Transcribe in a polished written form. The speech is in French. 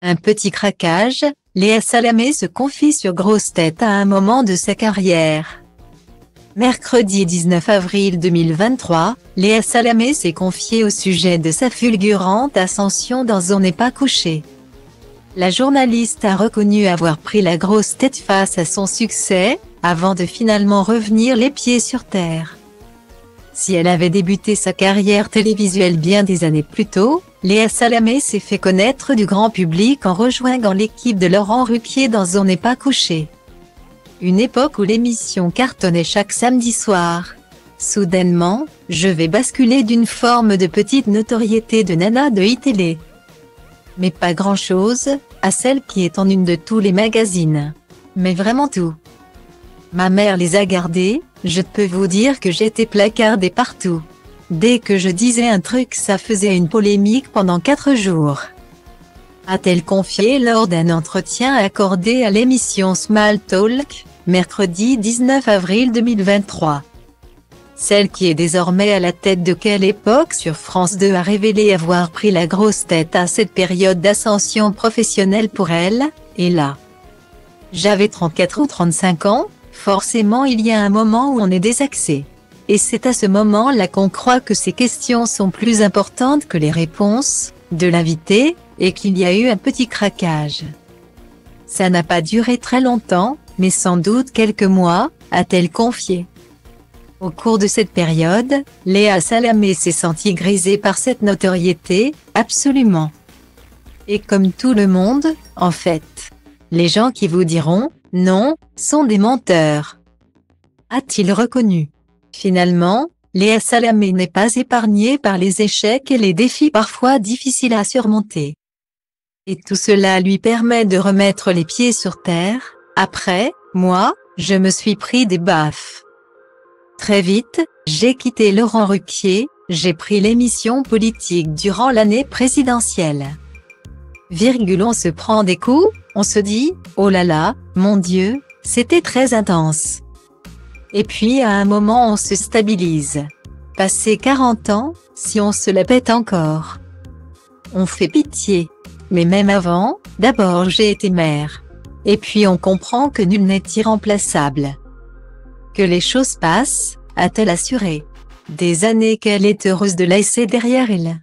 Un petit craquage, Léa Salamé se confie sur Grosse Tête à un moment de sa carrière. Mercredi 19 avril 2023, Léa Salamé s'est confiée au sujet de sa fulgurante ascension dans On n'est pas couché. La journaliste a reconnu avoir pris la grosse tête face à son succès, avant de finalement revenir les pieds sur terre. Si elle avait débuté sa carrière télévisuelle bien des années plus tôt, Léa Salamé s'est fait connaître du grand public en rejoignant l'équipe de Laurent Ruquier dans On n'est pas couché. Une époque où l'émission cartonnait chaque samedi soir. Soudainement, je vais basculer d'une forme de petite notoriété de nana de iTélé. Mais pas grand-chose, à celle qui est en une de tous les magazines. Mais vraiment tout. Ma mère les a gardés, je peux vous dire que j'étais placardée partout. Dès que je disais un truc, ça faisait une polémique pendant 4 jours. A-t-elle confié lors d'un entretien accordé à l'émission Small Talk, mercredi 19 avril 2023. Celle qui est désormais à la tête de Quelle époque sur France 2 a révélé avoir pris la grosse tête à cette période d'ascension professionnelle pour elle, et là. J'avais 34 ou 35 ans, forcément il y a un moment où on est désaxé. Et c'est à ce moment-là qu'on croit que ces questions sont plus importantes que les réponses de l'invité, et qu'il y a eu un petit craquage. Ça n'a pas duré très longtemps, mais sans doute quelques mois, a-t-elle confié. Au cours de cette période, Léa Salamé s'est sentie grisée par cette notoriété, absolument. Et comme tout le monde, en fait. Les gens qui vous diront « non » sont des menteurs. A-t-il reconnu. Finalement, Léa Salamé n'est pas épargnée par les échecs et les défis parfois difficiles à surmonter. Et tout cela lui permet de remettre les pieds sur terre. Après, moi, je me suis pris des baffes. Très vite, j'ai quitté Laurent Ruquier, j'ai pris l'émission politique durant l'année présidentielle. On se prend des coups, on se dit « oh là là, mon Dieu, c'était très intense ». Et puis à un moment on se stabilise. Passé 40 ans, si on se la pète encore. On fait pitié. Mais même avant, d'abord j'ai été mère. Et puis on comprend que nul n'est irremplaçable. Que les choses passent, a-t-elle assuré. Des années qu'elle est heureuse de laisser derrière elle.